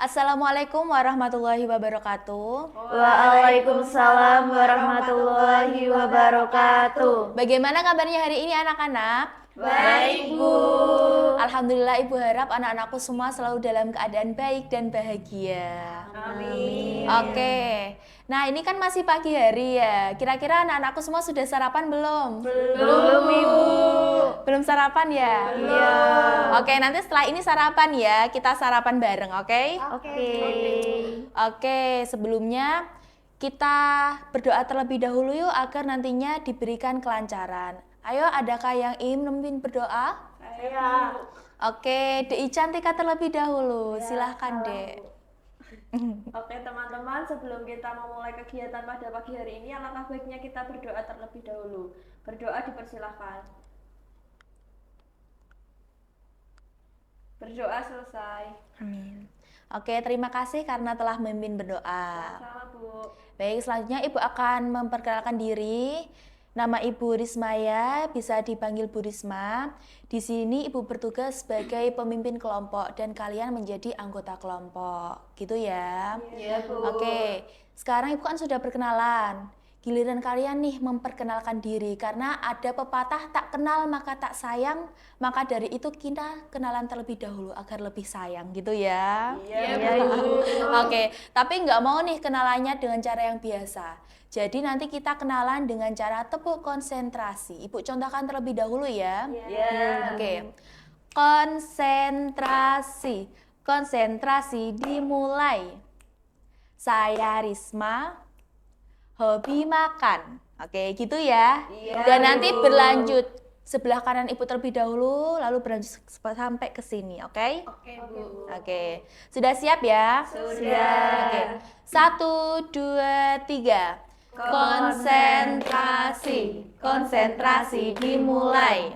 Assalamualaikum warahmatullahi wabarakatuh. Waalaikumsalam warahmatullahi wabarakatuh. Bagaimana kabarnya hari ini anak-anak? Baik, Bu. Alhamdulillah Ibu harap anak-anakku semua selalu dalam keadaan baik dan bahagia. Amin. Oke. Nah, ini kan masih pagi hari ya. Kira-kira anak-anakku semua sudah sarapan belum? Belum, Ibu. Belum sarapan ya? Iya. Oke, nanti setelah ini sarapan ya. Kita sarapan bareng, oke? Oke. Oke, sebelumnya kita berdoa terlebih dahulu yuk agar nantinya diberikan kelancaran. Ayo, adakah yang ingin memimpin berdoa? Saya. Oke, Dek Cantika terlebih dahulu. Silahkan, Dek. Oke teman-teman, sebelum kita memulai kegiatan pada pagi hari ini, alangkah baiknya kita berdoa terlebih dahulu. Berdoa dipersilahkan. Berdoa selesai. Amin. Oke, terima kasih karena telah memimpin berdoa. Sama Bu. Baik, selanjutnya Ibu akan memperkenalkan diri. Nama Ibu Rismaya, bisa dipanggil Bu Risma. Di sini Ibu bertugas sebagai pemimpin kelompok dan kalian menjadi anggota kelompok. Gitu ya. Iya, Bu. Oke, sekarang Ibu kan sudah perkenalan. Giliran kalian nih memperkenalkan diri karena ada pepatah tak kenal maka tak sayang, maka dari itu kita kenalan terlebih dahulu agar lebih sayang gitu ya. Iya, Bu. Oke, tapi nggak mau nih kenalannya dengan cara yang biasa. Jadi nanti kita kenalan dengan cara tepuk konsentrasi. Ibu contohkan terlebih dahulu ya. Iya. Oke, konsentrasi. Konsentrasi dimulai. Saya Risma, hobi makan. Oke, gitu ya. Iya, Dan nanti Bu. berlanjut sebelah kanan Ibu terlebih dahulu, lalu berlanjut sampai ke sini, oke? Oke Bu. Oke, sudah siap ya? Sudah. Oke, 1, 2, 3. Konsentrasi. Konsentrasi dimulai.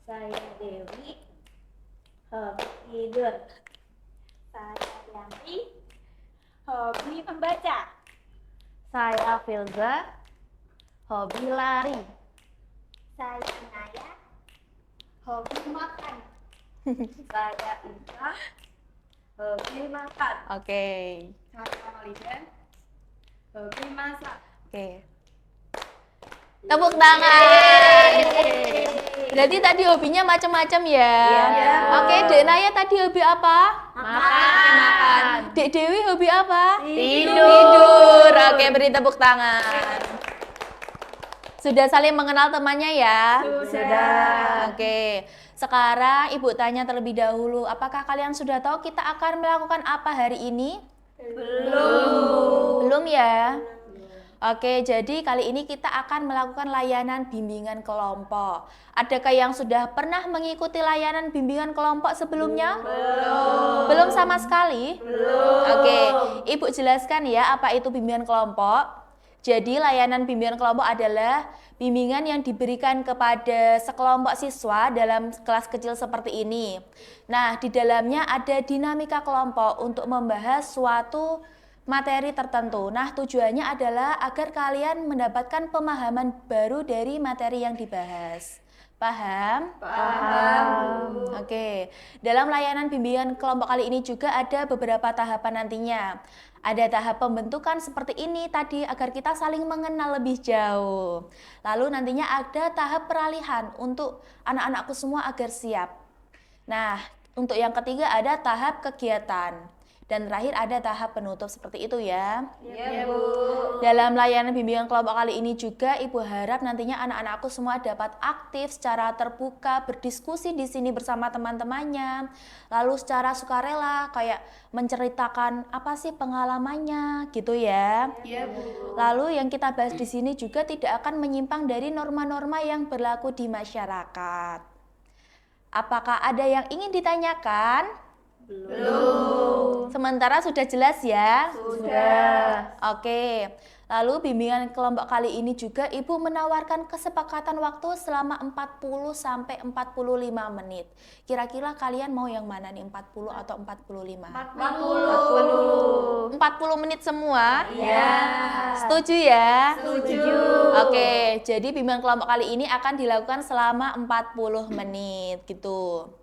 Saya Dewi, hobi tidur. Saya Yanti, hobi membaca. Saya Filza, hobi lari. Saya Naya, hobi makan. Saya Inka, hobi makan. Oke. Saya Malidan, hobi masak. Oke. Tepuk tangan. Berarti tadi hobinya macam-macam ya. Iya. Oke, Dek Naya tadi hobi apa? Makan. Dek Dewi hobi apa? Tidur. Oke, beri tepuk tangan. Sudah saling mengenal temannya ya? Sudah. Oke. Sekarang Ibu tanya terlebih dahulu, apakah kalian sudah tahu kita akan melakukan apa hari ini? Belum. Belum ya? Oke, jadi kali ini kita akan melakukan layanan bimbingan kelompok. Adakah yang sudah pernah mengikuti layanan bimbingan kelompok sebelumnya? Belum sama sekali? Oke, Ibu jelaskan ya apa itu bimbingan kelompok. Jadi layanan bimbingan kelompok adalah bimbingan yang diberikan kepada sekelompok siswa dalam kelas kecil seperti ini. Nah, di dalamnya ada dinamika kelompok untuk membahas suatu materi tertentu. Nah, tujuannya adalah agar kalian mendapatkan pemahaman baru dari materi yang dibahas. Paham? Paham. Oke, dalam layanan bimbingan kelompok kali ini juga ada beberapa tahapan nantinya. Ada tahap pembentukan seperti ini tadi agar kita saling mengenal lebih jauh. Lalu nantinya ada tahap peralihan untuk anak-anakku semua agar siap. Nah, untuk yang ketiga ada tahap kegiatan. Dan terakhir ada tahap penutup seperti itu ya. Iya, Bu. Dalam layanan bimbingan kelompok kali ini juga Ibu harap nantinya anak-anakku semua dapat aktif secara terbuka, berdiskusi di sini bersama teman-temannya. Lalu secara sukarela kayak menceritakan apa sih pengalamannya gitu ya. Iya, Bu. Lalu yang kita bahas di sini juga tidak akan menyimpang dari norma-norma yang berlaku di masyarakat. Apakah ada yang ingin ditanyakan? Belum. Sementara sudah jelas ya? Sudah. Oke, lalu bimbingan kelompok kali ini juga Ibu menawarkan kesepakatan waktu selama 40 sampai 45 menit. Kira-kira kalian mau yang mana nih, 40 atau 45? 40. 40 menit semua? Iya. Setuju ya? Setuju. Oke, jadi bimbingan kelompok kali ini akan dilakukan selama 40 menit gitu.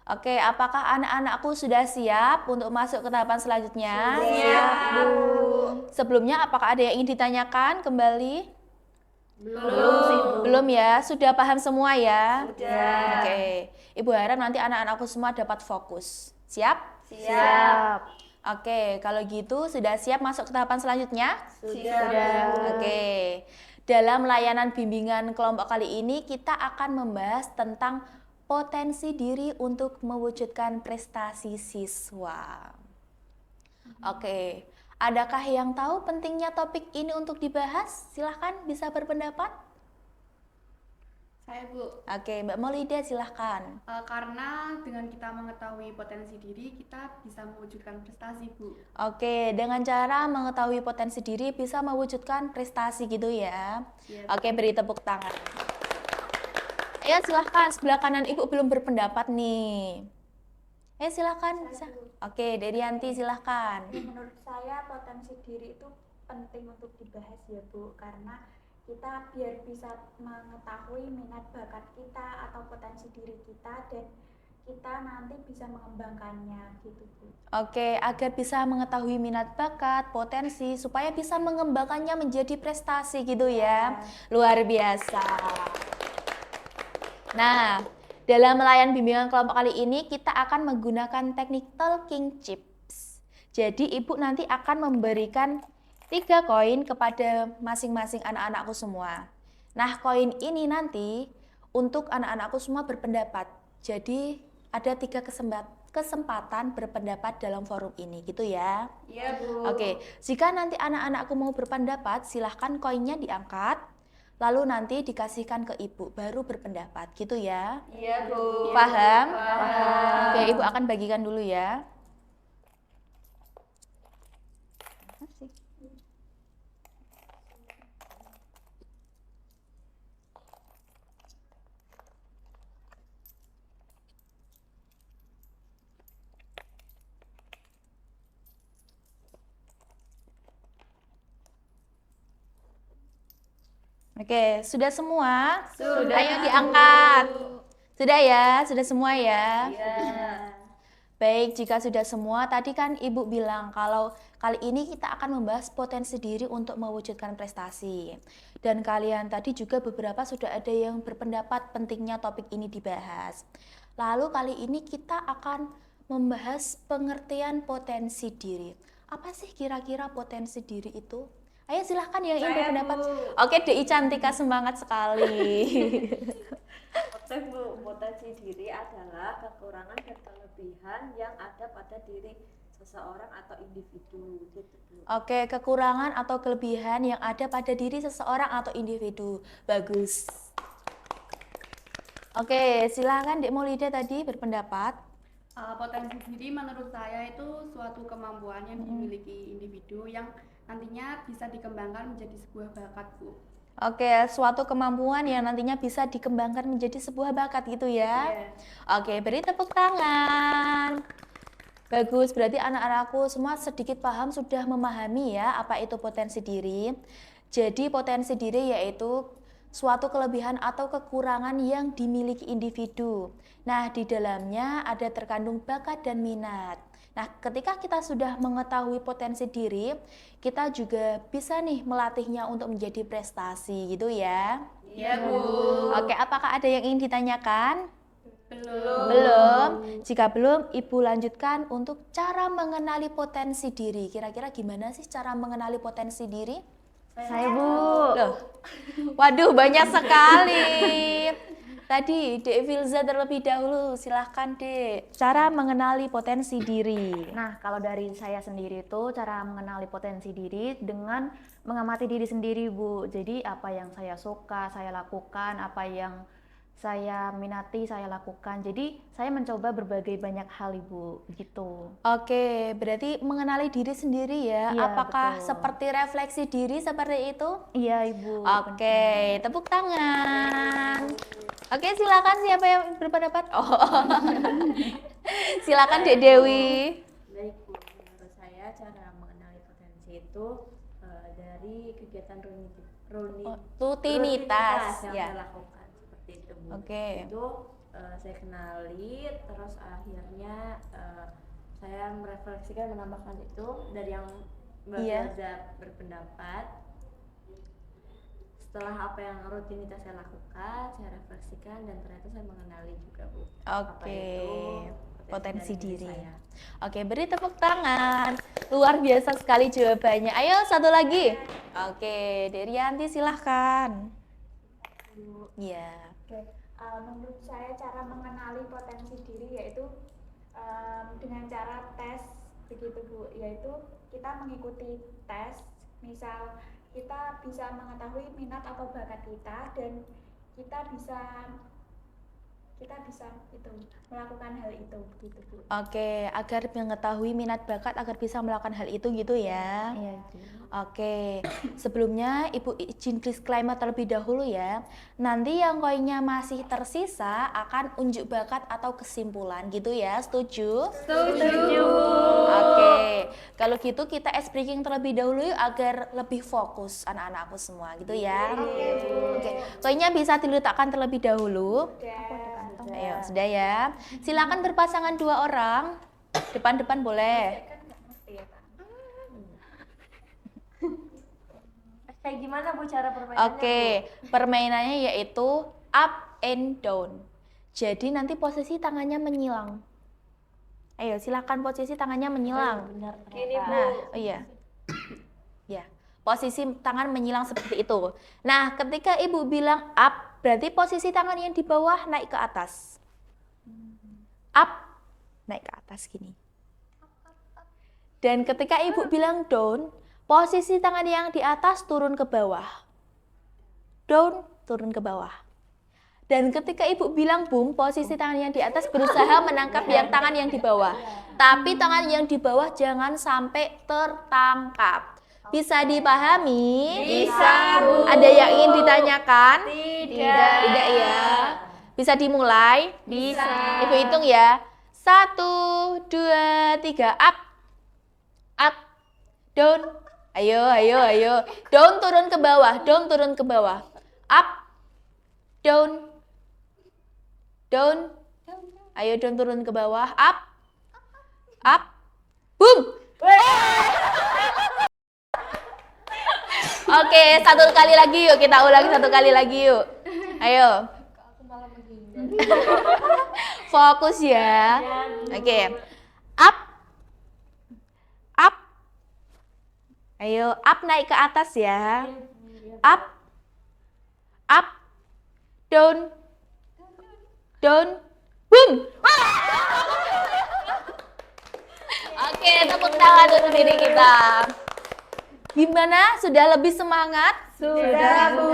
Oke, apakah anak-anakku sudah siap untuk masuk ke tahapan selanjutnya? Siap, Bu. Sebelumnya, apakah ada yang ingin ditanyakan kembali? Belum sih, Bu. Belum ya? Sudah paham semua ya? Sudah. Oke, Ibu harap nanti anak-anakku semua dapat fokus. Siap? Siap. Oke, kalau gitu sudah siap masuk ke tahapan selanjutnya? Sudah. Oke, dalam layanan bimbingan kelompok kali ini kita akan membahas tentang potensi diri untuk mewujudkan prestasi siswa. Oke, adakah yang tahu pentingnya topik ini untuk dibahas? Silahkan bisa berpendapat. Saya Bu, Oke, Mbak Maulida silahkan. karena dengan kita mengetahui potensi diri, kita bisa mewujudkan prestasi Bu. Oke, dengan cara mengetahui potensi diri bisa mewujudkan prestasi gitu ya. Iya. Oke, beri tepuk tangan. Ayo silahkan, sebelah kanan Ibu belum berpendapat nih. Silahkan. Bisa. Oke, Derianti silahkan. Menurut saya potensi diri itu penting untuk dibahas ya Bu, karena kita biar bisa mengetahui minat bakat kita atau potensi diri kita dan kita nanti bisa mengembangkannya gitu Bu. Oke, agar bisa mengetahui minat bakat, potensi, supaya bisa mengembangkannya menjadi prestasi gitu ya. Luar biasa. Nah, dalam melayan bimbingan kelompok kali ini kita akan menggunakan teknik talking chips. Jadi Ibu nanti akan memberikan 3 koin kepada masing-masing anak-anakku semua. Nah, koin ini nanti untuk anak-anakku semua berpendapat. Jadi ada 3 kesempatan berpendapat dalam forum ini gitu ya. Iya, Bu. Oke, jika nanti anak-anakku mau berpendapat, silahkan koinnya diangkat, lalu nanti dikasihkan ke Ibu, baru berpendapat, gitu ya. Iya, Bu. Paham? Paham. Oke, Ibu akan bagikan dulu ya. Oke, sudah semua? Sudah. Ayo diangkat. Sudah ya? Sudah semua ya? Iya. Baik, jika sudah semua, tadi kan Ibu bilang kalau kali ini kita akan membahas potensi diri untuk mewujudkan prestasi. Dan kalian tadi juga beberapa sudah ada yang berpendapat pentingnya topik ini dibahas. Lalu kali ini kita akan membahas pengertian potensi diri. Apa sih kira-kira potensi diri itu? Ayo silahkan yang ingin Saya, berpendapat. Bu. Oke, DI Cantika semangat sekali. Oke, Bu. Potensi diri adalah kekurangan dan kelebihan yang ada pada diri seseorang atau individu. Gitu, Bu. Oke, kekurangan atau kelebihan yang ada pada diri seseorang atau individu. Bagus. Oke, silakan Dek Maulida tadi berpendapat. Potensi diri menurut saya itu suatu kemampuan yang dimiliki individu yang nantinya bisa dikembangkan menjadi sebuah bakat Bu. Oke, suatu kemampuan yang nantinya bisa dikembangkan menjadi sebuah bakat gitu ya. Iya. Oke, beri tepuk tangan. Bagus, berarti anak-anakku semua sedikit paham sudah memahami ya apa itu potensi diri. Jadi potensi diri yaitu suatu kelebihan atau kekurangan yang dimiliki individu. Nah, di dalamnya ada terkandung bakat dan minat. Nah, ketika kita sudah mengetahui potensi diri, kita juga bisa nih melatihnya untuk menjadi prestasi gitu ya. Iya, Bu. Oke, apakah ada yang ingin ditanyakan? Belum. Belum. Jika belum, Ibu lanjutkan untuk cara mengenali potensi diri. Kira-kira gimana sih cara mengenali potensi diri? Saya Bu. Loh. Waduh, banyak sekali. Tadi Dek Filza terlebih dahulu, silahkan Dek. Cara mengenali potensi diri. Nah, kalau dari saya sendiri itu cara mengenali potensi diri dengan mengamati diri sendiri, Bu. Jadi apa yang saya suka, saya lakukan, apa yang saya minati, saya lakukan. Jadi saya mencoba berbagai banyak hal, Ibu, gitu. Oke, berarti mengenali diri sendiri ya. Iya, Apakah betul. seperti refleksi diri seperti itu? Iya, Ibu. Oke, tepuk tangan. Oke, silakan siapa yang berpendapat? Oh. Silakan Dek Dewi. Baik Bu, menurut saya cara mengenali potensi itu dari kegiatan Rutinitas yang ya. saya lakukan seperti itu Bu. Oke. Itu saya kenali, terus akhirnya saya merefleksikan, menambahkan itu dari yang Mbak Iya. Firza berpendapat. Setelah apa yang rutinitas saya lakukan, saya refleksikan dan ternyata saya mengenali juga, Bu. Apa Oke. itu Potensi dari diri. saya. Oke, beri tepuk tangan. Luar biasa sekali jawabannya. Ayo, satu lagi. Oke, Derianti silahkan. Iya. Oke, menurut saya cara mengenali potensi diri yaitu dengan cara tes begitu Bu, yaitu kita mengikuti tes, misal kita bisa mengetahui minat atau bakat kita dan kita bisa itu melakukan hal itu gitu Bu. Oke, agar mengetahui minat bakat agar bisa melakukan hal itu gitu ya. Iya, Bu. Oke, sebelumnya Ibu izin disclaimer terlebih dahulu ya. Nanti yang koinnya masih tersisa akan unjuk bakat atau kesimpulan gitu ya. Setuju? Setuju. Oke, kalau gitu kita ice breaking terlebih dahulu yuk agar lebih fokus anak-anakku semua gitu ya. Oke, koinnya bisa diletakkan terlebih dahulu. Ayo, sudah ya. Silakan berpasangan 2 orang. Depan-depan boleh. Kan nggak ngerti ya Pak. Kayak gimana Bu cara permainannya? Oke, permainannya yaitu up and down. Jadi nanti posisi tangannya menyilang. Ayo, silakan posisi tangannya menyilang. Gini Bu. Nah, oh iya. Ya, posisi tangan menyilang seperti itu. Nah, ketika Ibu bilang up, berarti posisi tangan yang di bawah naik ke atas. Up, naik ke atas gini. Dan ketika Ibu bilang down, posisi tangan yang di atas turun ke bawah. Down, turun ke bawah. Dan ketika Ibu bilang boom, posisi tangan yang di atas berusaha menangkap yang tangan yang di bawah. Tapi tangan yang di bawah jangan sampai tertangkap. Bisa dipahami? Bisa, Bu. Ada yang ingin ditanyakan? Tidak. Tidak ya. Bisa dimulai? Bisa. Ibu hitung ya. 1, 2, 3, up. Up. Down. Ayo, ayo, ayo. Down turun ke bawah, down turun ke bawah. Up. Down. Down. Ayo down turun ke bawah. Up. Up. Boom. Oke, satu kali lagi yuk. Kita ulangi satu kali lagi yuk. Ayo. Fokus ya. Oke. Up. Up. Ayo, up naik ke atas ya. Up. Up. Down. Down. Boom. Oke, tepuk tangan untuk diri kita. Gimana? Sudah lebih semangat? Sudah, Bu.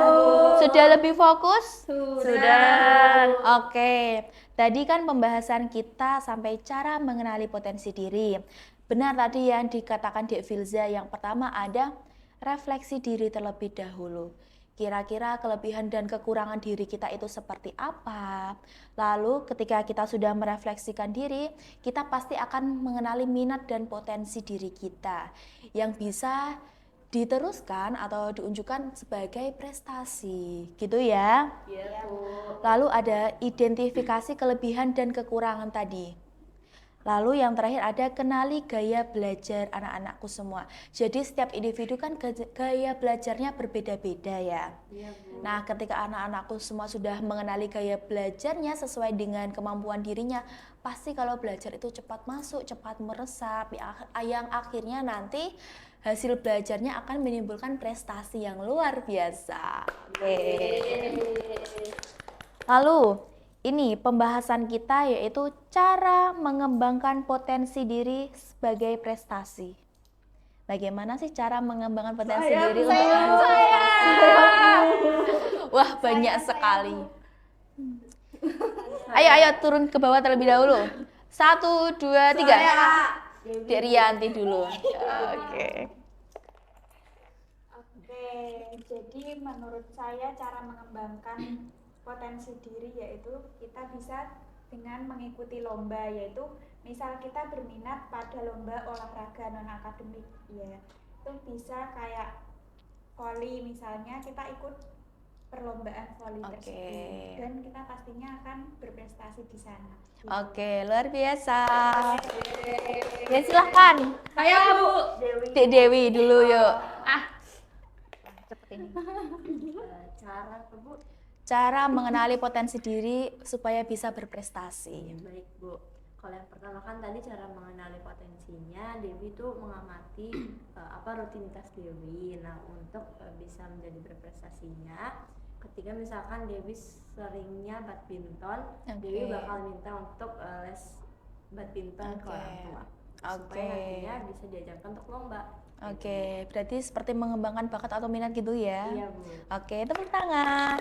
Sudah lebih fokus? Sudah. Oke, tadi kan pembahasan kita sampai cara mengenali potensi diri. Benar tadi yang dikatakan Dek Filza, yang pertama ada refleksi diri terlebih dahulu. Kira-kira kelebihan dan kekurangan diri kita itu seperti apa? Lalu ketika kita sudah merefleksikan diri, kita pasti akan mengenali minat dan potensi diri kita yang bisa diteruskan atau diunjukkan sebagai prestasi, gitu ya. Iya, Bu. Lalu ada identifikasi kelebihan dan kekurangan tadi. Lalu yang terakhir ada kenali gaya belajar anak-anakku semua. Jadi setiap individu kan gaya belajarnya berbeda-beda ya. Iya, Bu. Nah, ketika anak-anakku semua sudah mengenali gaya belajarnya sesuai dengan kemampuan dirinya, pasti kalau belajar itu cepat masuk, cepat meresap, yang akhirnya nanti hasil belajarnya akan menimbulkan prestasi yang luar biasa. Oke. Lalu, ini pembahasan kita yaitu cara mengembangkan potensi diri sebagai prestasi. Bagaimana sih cara mengembangkan potensi diri untuk prestasi? Wah, banyak sekali. Ayo turun ke bawah terlebih dahulu. 1, 2, 3. Dek Rianti dulu. Oke. Oke, jadi menurut saya cara mengembangkan potensi diri yaitu kita bisa dengan mengikuti lomba, yaitu misal kita berminat pada lomba olahraga non akademik ya, itu bisa kayak voli misalnya, kita ikut perlombaan voli Oke. tersebut dan kita pastinya akan berprestasi di sana. Oke, luar biasa. Ya silahkan, Saya Bu. Dek Dewi dulu yuk. Cepet ini. Cara apa, Bu? Cara mengenali potensi diri supaya bisa berprestasi. Baik Bu, kalau yang pertama kan tadi cara mengenali potensinya, Dewi itu mengamati apa rutinitas Dewi. Nah untuk bisa menjadi berprestasinya, ketika misalkan Dewi seringnya badminton, Dewi Oke. bakal minta untuk les badminton ke Oke. orang tua, Oke. supaya nantinya bisa diajarkan untuk lomba. Oke, berarti seperti mengembangkan bakat atau minat gitu ya? Iya Bu. Oke, tepuk tangan.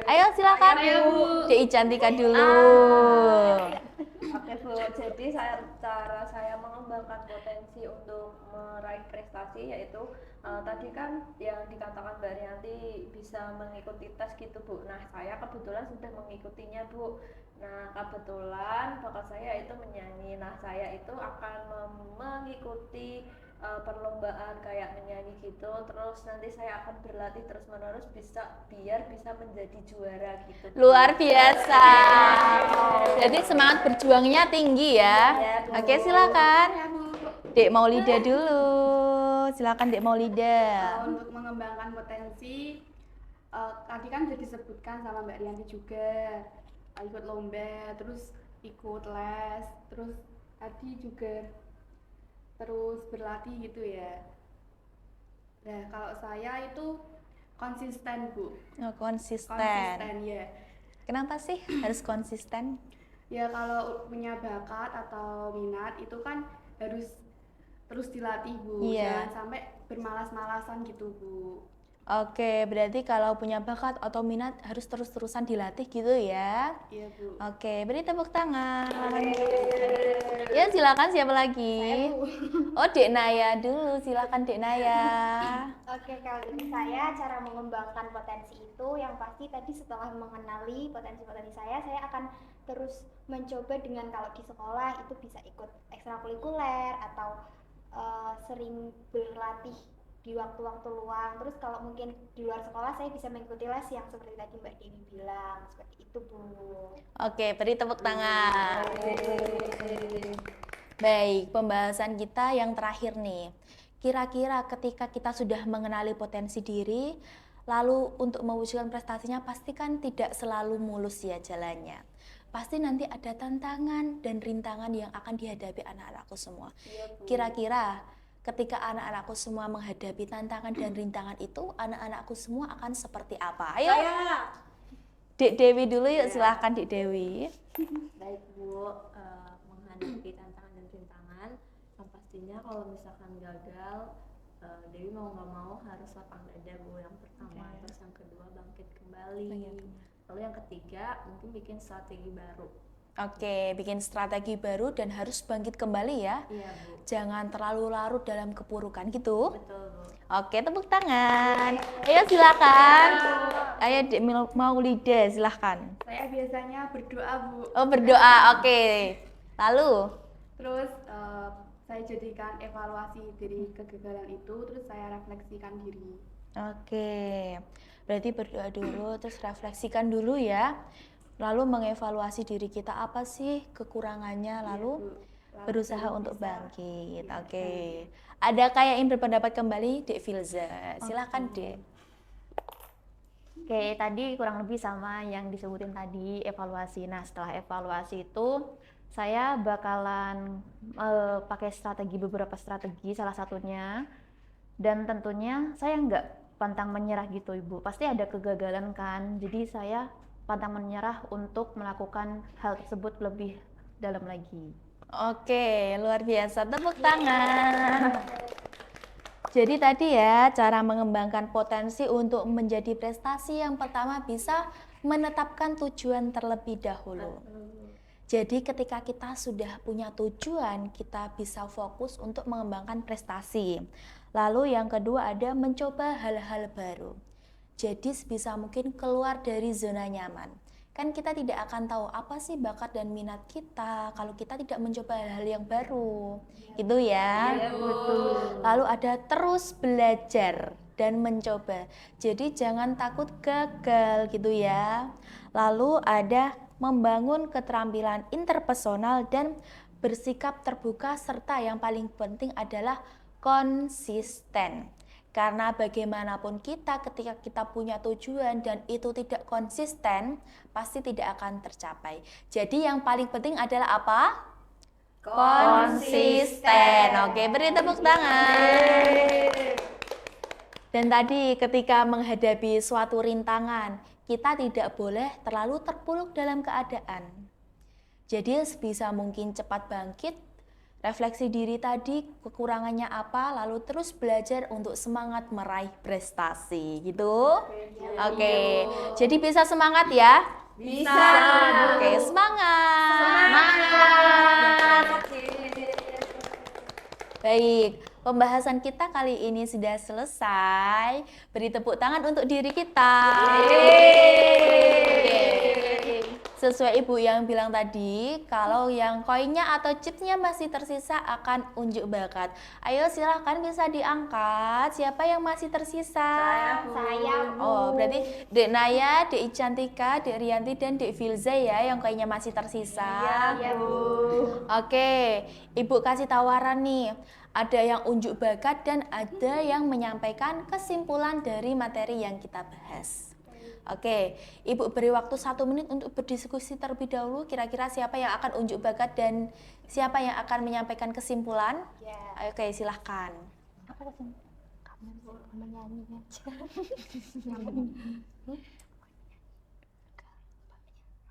Ayo silakan. Ayo, Bu. Dek Cantika dulu. Oke Bu, jadi cara saya mengembangkan potensi untuk meraih prestasi yaitu tadi kan yang dikatakan Mbak Rianti bisa mengikuti tes gitu Bu. Nah saya kebetulan sudah mengikutinya Bu. Nah kebetulan bakat saya itu menyanyi. Nah saya itu akan mengikuti perlombaan kayak menyanyi gitu, terus nanti saya akan berlatih terus menerus biar bisa menjadi juara gitu Bu. Luar biasa. Jadi semangat berjuangnya tinggi ya. Ya, Bu. Oke, silakan. Ya Bu. Dek Maulida dulu. Silakan Dek Maulida. Untuk mengembangkan potensi, tadi kan sudah disebutkan sama Mbak Rianti juga, ikut lomba, terus ikut les, terus tadi juga terus berlatih gitu ya. Nah kalau saya itu konsisten Bu, Oh, konsisten. konsisten ya. Kenapa sih harus konsisten? Ya kalau punya bakat atau minat itu kan harus terus dilatih Bu, Iya. jangan sampai bermalas-malasan gitu Bu. Oke, berarti kalau punya bakat atau minat harus terus-terusan dilatih gitu ya. Iya Bu. Oke, beri tepuk tangan. Ya, silakan siapa lagi? Oh, Dek Naya dulu. Silakan Dek Naya. Oke, kalau dari saya cara mengembangkan potensi itu yang pasti tadi setelah mengenali potensi-potensi saya akan terus mencoba dengan kalau di sekolah itu bisa ikut ekstrakurikuler atau sering berlatih di waktu-waktu luang. Terus kalau mungkin di luar sekolah saya bisa mengikuti les yang seperti tadi Mbak Dewi bilang, seperti itu Bu. Oke, beri tepuk tangan. Baik, pembahasan kita yang terakhir nih. Kira-kira ketika kita sudah mengenali potensi diri, lalu untuk mewujudkan prestasinya pasti kan tidak selalu mulus ya jalannya. Pasti nanti ada tantangan dan rintangan yang akan dihadapi anak-anakku semua. Kira-kira ketika anak-anakku semua menghadapi tantangan dan rintangan itu, anak-anakku semua akan seperti apa? Ayo, Dek Dewi dulu yuk, silahkan Dek Dewi. Baik Bu, menghadapi tantangan dan rintangan, yang pastinya kalau misalkan gagal, Dewi mau nggak mau harus lapang dada Bu, yang pertama. Oke. Terus yang kedua bangkit kembali. Bangkit kembali. Lalu yang ketiga mungkin bikin strategi baru. Oke, bikin strategi baru dan harus bangkit kembali ya. Iya Bu, Jangan terlalu larut dalam kepurukan gitu. betul Bu. Oke, tepuk tangan. Ayo silakan. Ayo Dek Maulida, silahkan. Saya biasanya berdoa Bu. Oh, berdoa. Oke. Lalu, Terus saya jadikan evaluasi dari kegagalan itu, terus saya refleksikan diri. oke. Berarti berdoa dulu, terus refleksikan dulu ya. Lalu mengevaluasi diri kita apa sih kekurangannya, lalu berusaha untuk bangkit. Oke. Ada kayak yang berpendapat kembali, Dek Filza. Silakan Dek. Oke, tadi kurang lebih sama yang disebutin tadi, evaluasi. Nah, setelah evaluasi itu saya bakalan pakai beberapa strategi, salah satunya. Dan tentunya saya nggak pantang menyerah gitu Ibu. Pasti ada kegagalan kan, jadi saya pantang menyerah untuk melakukan hal tersebut lebih dalam lagi. Oke, luar biasa. Tepuk tangan. Jadi tadi ya, cara mengembangkan potensi untuk menjadi prestasi yang pertama bisa menetapkan tujuan terlebih dahulu. Jadi ketika kita sudah punya tujuan, kita bisa fokus untuk mengembangkan prestasi. Lalu yang kedua ada mencoba hal-hal baru. Jadi sebisa mungkin keluar dari zona nyaman. Kan kita tidak akan tahu apa sih bakat dan minat kita kalau kita tidak mencoba hal-hal yang baru. Gitu ya. Betul. Lalu ada terus belajar. dan mencoba. Jadi jangan takut gagal gitu ya. Lalu ada membangun keterampilan interpersonal dan bersikap terbuka, serta yang paling penting adalah konsisten. Karena bagaimanapun kita, ketika kita punya tujuan dan itu tidak konsisten, pasti tidak akan tercapai. Jadi yang paling penting adalah apa? Konsisten. Oke, beri tepuk tangan. Dan tadi ketika menghadapi suatu rintangan, kita tidak boleh terlalu terpuruk dalam keadaan. Jadi sebisa mungkin cepat bangkit, refleksi diri tadi, kekurangannya apa, lalu terus belajar untuk semangat meraih prestasi, gitu. Oke. Jadi bisa semangat ya? Bisa. Oke, semangat. Semangat. Baik, pembahasan kita kali ini sudah selesai. Beri tepuk tangan untuk diri kita. Sesuai Ibu yang bilang tadi, kalau yang koinnya atau chipsnya masih tersisa akan unjuk bakat. Ayo silahkan bisa diangkat. Siapa yang masih tersisa? Saya, Bu. Oh, berarti Dek Naya, Dek Cantika, Dek Rianti, dan Dek Filza ya yang koinnya masih tersisa. Iya, Bu. Oke, Ibu kasih tawaran nih. Ada yang unjuk bakat dan ada yang menyampaikan kesimpulan dari materi yang kita bahas. Oke, Ibu beri waktu 1 menit untuk berdiskusi terlebih dahulu. Kira-kira siapa yang akan unjuk bakat dan siapa yang akan menyampaikan kesimpulan? Ya. Oke, silahkan. Kamu menyanyi aja.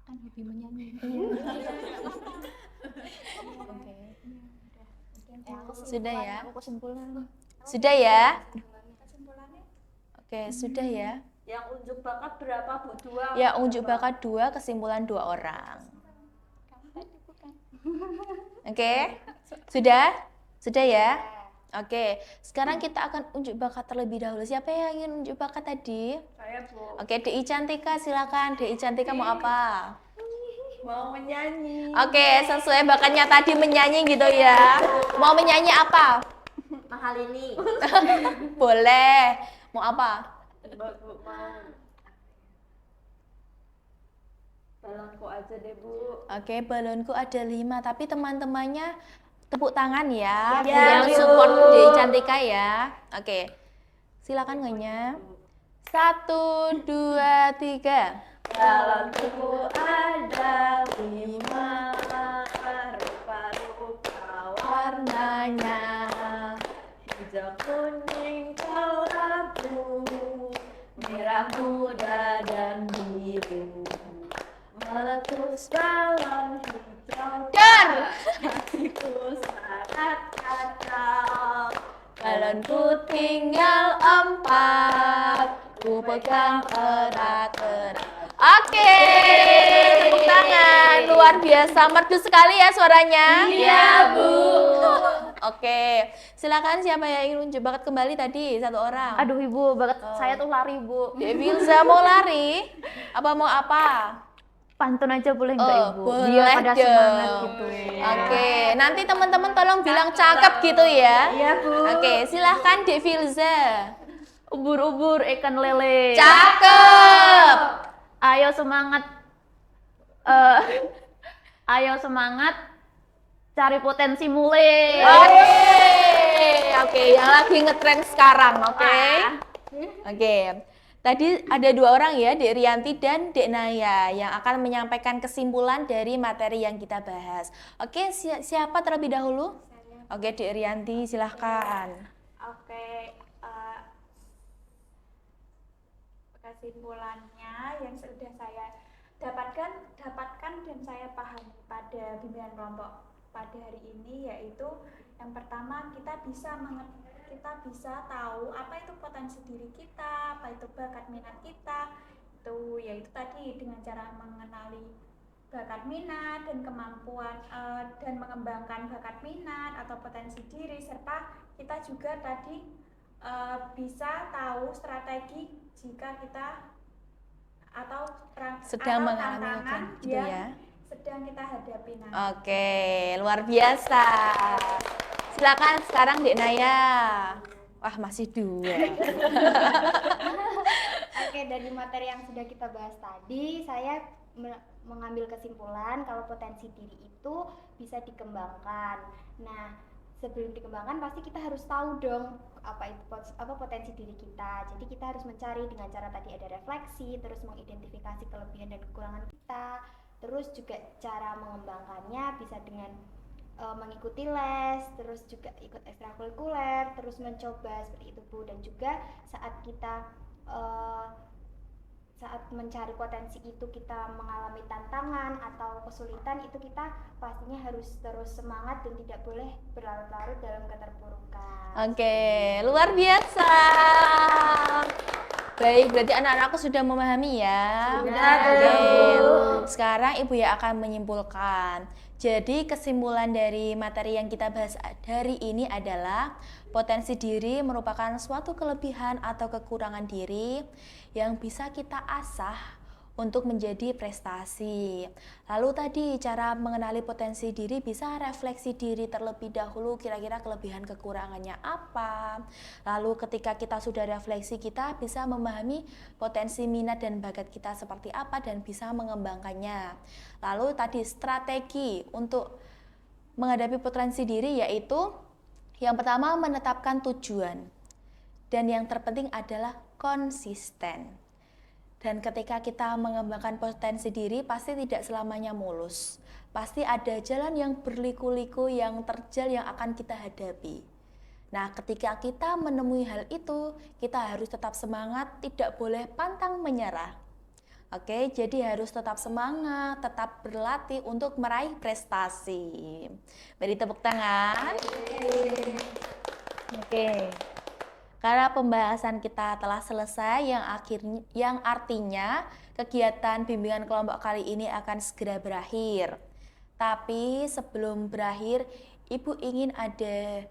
Kan hobi menyanyi. Sudah ya? Aku kesimpulan. Sudah ya? Kesimpulannya Oke, sudah ya. Yang unjuk bakat berapa, Bu? 2? Ya, unjuk bakat 2, kesimpulan 2 orang. kamu tadi bukan? Oke, sudah? Sudah ya? Oke, sekarang kita akan unjuk bakat terlebih dahulu. Siapa yang ingin unjuk bakat tadi? Saya, Bu. Oke, DI Cantika silakan. DI Cantika mau apa? Mau menyanyi. Oke, sesuai bakatnya tadi menyanyi gitu ya. Mau menyanyi apa? Mahal ini. Boleh. Mau apa? Bu, mau balonku aja deh, Bu. Oke, balonku ada 5, tapi teman-temannya tepuk tangan ya. Ya, Yang Bu. support DI Cantika ya. Oke, silakan nyonya. 1, 2, 3. Balonku ada 5, rupa-rupa Warnanya hijau, kuning, kelabu, merah muda dan biru. Meletus balon hijau, Dar! hatiku sangat kacau. Balonku tinggal 4, ku pegang erat-erat. Oke, tepuk tangan, luar biasa, merdu sekali ya suaranya. Iya, Bu. Oke, silakan siapa yang ingin unjuk bakat kembali tadi, 1 orang. Aduh Ibu, bakat saya tuh lari Bu. Dek Filza mau lari? Apa mau apa? Pantun aja boleh nggak Ibu? Boleh Biar pada dong. semangat gitu. Oke, nanti teman-teman tolong bilang cakep gitu ya. Iya, Bu. Oke, silahkan Dek Filza. Ubur-ubur ikan lele. Cakep. Ayo semangat. Ayo semangat. Cari potensi mule. Oke, yang lagi ngetren sekarang, oke? Oke. Tadi ada 2 orang ya, Dek Rianti dan Dek Naya yang akan menyampaikan kesimpulan dari materi yang kita bahas. Oke, siapa terlebih dahulu? Oke, Dek Rianti, silahkan. Oke, kesimpulannya yang sudah saya dapatkan dan saya pahami pada bimbingan kelompok pada hari ini, yaitu yang pertama kita bisa tahu apa itu potensi diri kita, apa itu bakat minat kita, yaitu tadi dengan cara mengenali bakat minat dan kemampuan dan mengembangkan bakat minat atau potensi diri, serta kita juga tadi bisa tahu strategi jika kita Sedang atau mengalami tantangan ujian, gitu yang ya. sedang kita hadapi nanti. Oke, luar biasa. Silakan sekarang Dek Naya. Wah, masih 2. Oke, dari materi yang sudah kita bahas tadi, saya mengambil kesimpulan kalau potensi diri itu bisa dikembangkan. Nah, sebelum dikembangkan pasti kita harus tahu dong apa itu potensi diri kita. Jadi kita harus mencari dengan cara tadi ada refleksi, terus mengidentifikasi kelebihan dan kekurangan kita. Terus juga cara mengembangkannya bisa dengan mengikuti les, terus juga ikut ekstrakurikuler, terus mencoba seperti itu Bu. Dan juga saat kita saat mencari potensi itu kita mengalami tantangan atau kesulitan, itu kita pastinya harus terus semangat dan tidak boleh berlarut-larut dalam keterpurukan. Oke, luar biasa. Baik, berarti anak-anakku sudah memahami ya. Sudah, Oke. Bu. Sekarang Ibu ya akan menyimpulkan. Jadi kesimpulan dari materi yang kita bahas hari ini adalah potensi diri merupakan suatu kelebihan atau kekurangan diri yang bisa kita asah untuk menjadi prestasi. Lalu tadi cara mengenali potensi diri bisa refleksi diri terlebih dahulu, kira-kira kelebihan kekurangannya apa. Lalu ketika kita sudah refleksi, kita bisa memahami potensi minat dan bakat kita seperti apa dan bisa mengembangkannya. Lalu tadi strategi untuk menghadapi potensi diri yaitu yang pertama menetapkan tujuan dan yang terpenting adalah konsisten. Dan ketika kita mengembangkan potensi diri pasti tidak selamanya mulus. Pasti ada jalan yang berliku-liku, yang terjal yang akan kita hadapi. Nah, ketika kita menemui hal itu, kita harus tetap semangat, tidak boleh pantang menyerah. Oke, jadi harus tetap semangat, tetap berlatih untuk meraih prestasi. Beri tepuk tangan. Oke. Karena pembahasan kita telah selesai, yang artinya kegiatan bimbingan kelompok kali ini akan segera berakhir. Tapi sebelum berakhir, Ibu ingin ada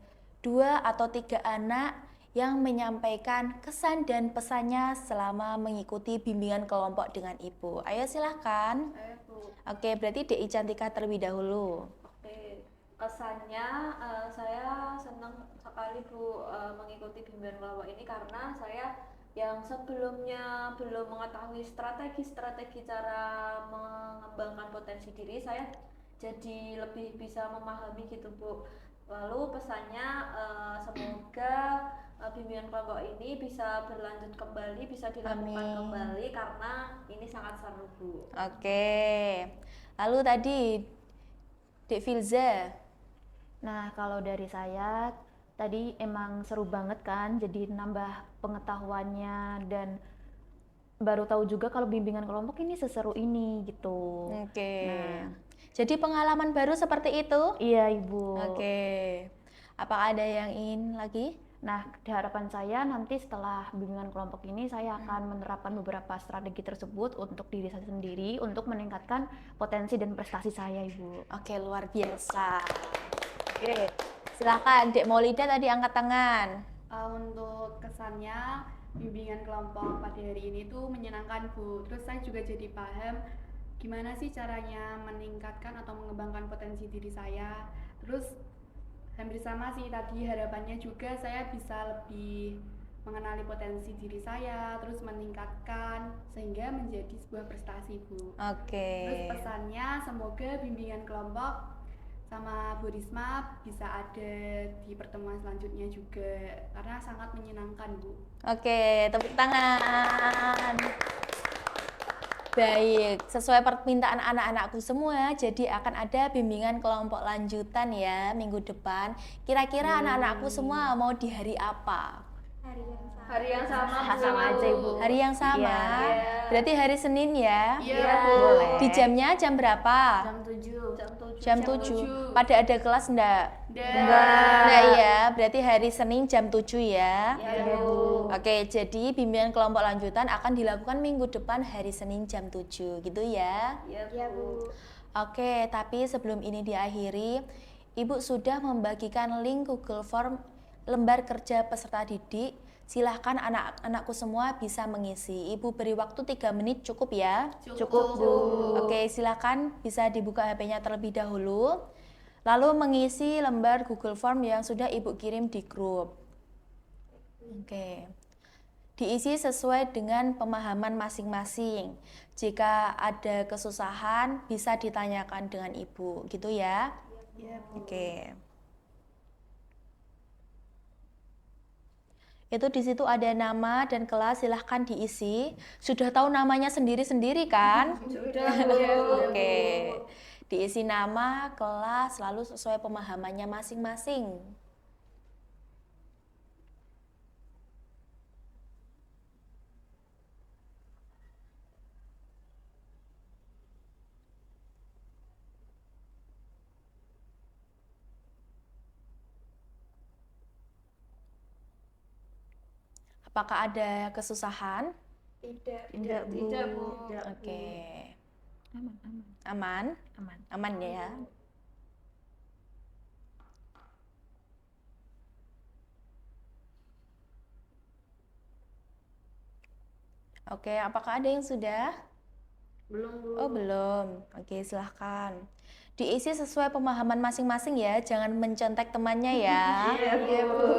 2 atau 3 anak yang menyampaikan kesan dan pesannya selama mengikuti bimbingan kelompok dengan Ibu. Ayo silahkan. Ayo Bu. Oke, berarti DI Cantika terlebih dahulu. Oke, kesannya saya senang sekali Bu mengikuti bimbingan kelompok ini karena saya yang sebelumnya belum mengetahui strategi cara mengembangkan potensi diri, saya jadi lebih bisa memahami gitu Bu. Lalu pesannya semoga bimbingan kelompok ini bisa berlanjut kembali, bisa dilakukan Amin. kembali karena ini sangat seru Bu. Oke. Lalu tadi Dek Filza. Nah, kalau dari saya tadi emang seru banget kan, jadi nambah pengetahuannya dan baru tahu juga kalau bimbingan kelompok ini seseru ini gitu. Oke. Nah. Jadi pengalaman baru seperti itu? Iya, Ibu. Oke. Apakah ada yang ingin lagi? Nah, harapan saya nanti setelah bimbingan kelompok ini saya akan menerapkan beberapa strategi tersebut untuk diri saya sendiri untuk meningkatkan potensi dan prestasi saya, Ibu. Oke, luar biasa. Oke. Silakan Dek Maulida tadi angkat tangan. Untuk kesannya bimbingan kelompok pada hari ini tuh menyenangkan Bu. Terus saya juga jadi paham gimana sih caranya meningkatkan atau mengembangkan potensi diri saya. Terus hampir sama sih tadi, harapannya juga saya bisa lebih mengenali potensi diri saya, terus meningkatkan sehingga menjadi sebuah prestasi Bu. Oke. Terus pesannya semoga bimbingan kelompok sama Bu Risma bisa ada di pertemuan selanjutnya juga karena sangat menyenangkan Bu. Oke, tepuk tangan. Baik, sesuai permintaan anak-anakku semua, jadi akan ada bimbingan kelompok lanjutan ya minggu depan. Kira-kira anak-anakku semua mau di hari apa? Hari yang sama Bu. Sama aja, Ibu. Hari yang sama? Iya. Berarti hari Senin ya? Iya Bu. Boleh. Di jamnya jam berapa? Jam 7. Jam 7. Pada ada kelas enggak? Enggak. Nah iya, berarti hari Senin jam 7 ya? Iya Bu. Oke, jadi bimbingan kelompok lanjutan akan dilakukan minggu depan hari Senin jam 7 gitu ya? Iya Bu. Oke, tapi sebelum ini diakhiri, Ibu sudah membagikan link Google Form lembar kerja peserta didik. Silahkan anak-anakku semua bisa mengisi. Ibu beri waktu 3 menit cukup ya? Cukup Bu. Oke, silakan bisa dibuka HP-nya terlebih dahulu. Lalu mengisi lembar Google Form yang sudah Ibu kirim di grup. Oke. Diisi sesuai dengan pemahaman masing-masing. Jika ada kesusahan bisa ditanyakan dengan Ibu, gitu ya? Iya, Bu. Oke. Itu di situ ada nama dan kelas, silahkan diisi. Sudah tahu namanya sendiri-sendiri kan? Sudah, Bu. Oke. Diisi nama, kelas, lalu sesuai pemahamannya masing-masing. Apakah ada kesusahan? Tidak. Tidak, Bu. Oke. Aman, aman, Aman? aman. Aman ya? Oke, apakah ada yang sudah? Belum, Bu. Oh, belum. Oke, silahkan. Diisi sesuai pemahaman masing-masing ya, jangan mencontek temannya ya. Iya, Bu.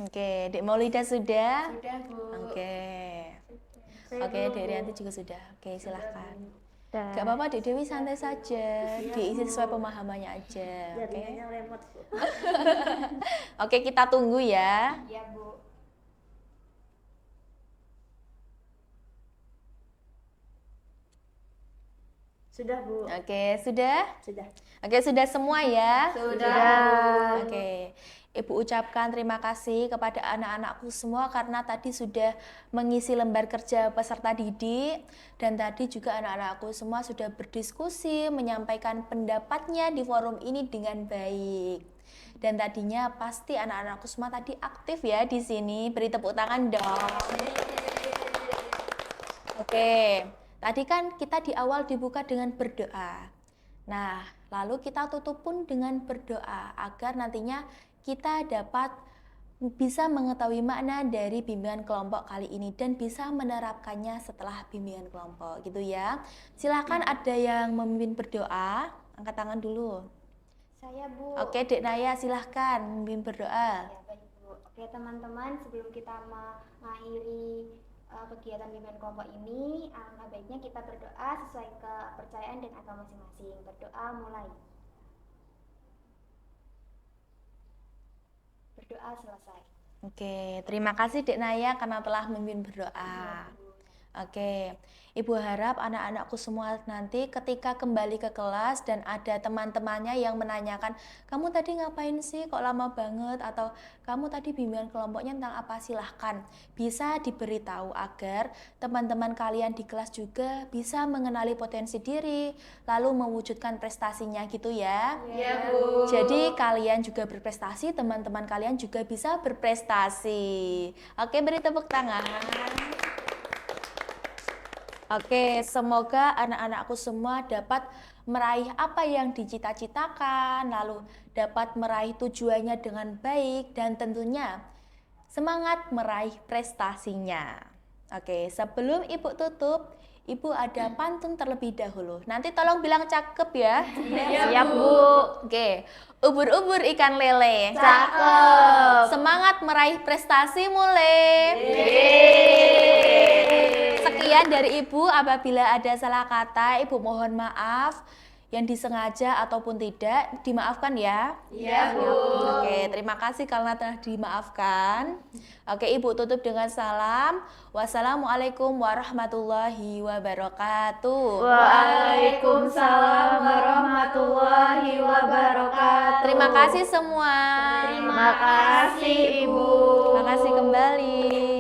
Oke, Dek Maulida sudah? Sudah, Bu. Oke. Saya Oke, belum, Dek Bu. Rianti juga sudah. Oke, silahkan. Dan Gak apa-apa, Dek Dewi santai saja. Diisi sesuai pemahamannya aja. Oke. Jaringannya lemot, Bu. Oke, kita tunggu ya. Iya, Bu. Sudah, Bu. Oke, sudah? Sudah. Oke, sudah semua ya? Sudah. Oke. Ibu ucapkan terima kasih kepada anak-anakku semua karena tadi sudah mengisi lembar kerja peserta didik dan tadi juga anak-anakku semua sudah berdiskusi, menyampaikan pendapatnya di forum ini dengan baik. Dan tadinya pasti anak-anakku semua tadi aktif ya di sini. Beri tepuk tangan dong. Oke, tadi kan kita di awal dibuka dengan berdoa. Nah, lalu kita tutup pun dengan berdoa agar nantinya kita dapat bisa mengetahui makna dari bimbingan kelompok kali ini dan bisa menerapkannya setelah bimbingan kelompok gitu ya. Silahkan ada yang memimpin berdoa, angkat tangan dulu. Saya, Bu. Oke, Dek Naya silahkan memimpin berdoa. Ya, baik, Bu. Oke, teman-teman, sebelum kita mengakhiri kegiatan bimbingan kelompok ini, alangkah baiknya kita berdoa sesuai kepercayaan dan agama masing-masing. Berdoa mulai. Berdoa selesai. Oke, terima kasih Dek Naya karena telah memimpin berdoa. Oke, Ibu harap anak-anakku semua nanti ketika kembali ke kelas dan ada teman-temannya yang menanyakan, kamu tadi ngapain sih kok lama banget? Atau kamu tadi bimbingan kelompoknya tentang apa? Silahkan bisa diberitahu agar teman-teman kalian di kelas juga bisa mengenali potensi diri, lalu mewujudkan prestasinya gitu ya. Iya, Bu. Jadi kalian juga berprestasi, teman-teman kalian juga bisa berprestasi. Oke, beri tepuk tangan. Oke, semoga anak-anakku semua dapat meraih apa yang dicita-citakan, lalu dapat meraih tujuannya dengan baik dan tentunya semangat meraih prestasinya. Oke, sebelum Ibu tutup, Ibu ada pantun terlebih dahulu. Nanti tolong bilang cakep ya. siap, Bu. Oke, ubur-ubur ikan lele. Cakep. Semangat meraih prestasi mulai. Sekian dari Ibu, apabila ada salah kata, Ibu mohon maaf. Yang disengaja ataupun tidak, dimaafkan ya. Iya, Bu. Oke, terima kasih karena telah dimaafkan. Oke, Ibu tutup dengan salam. Wassalamualaikum warahmatullahi wabarakatuh. Waalaikumsalam warahmatullahi wabarakatuh. Terima kasih semua. Terima kasih, Ibu. Terima kasih kembali.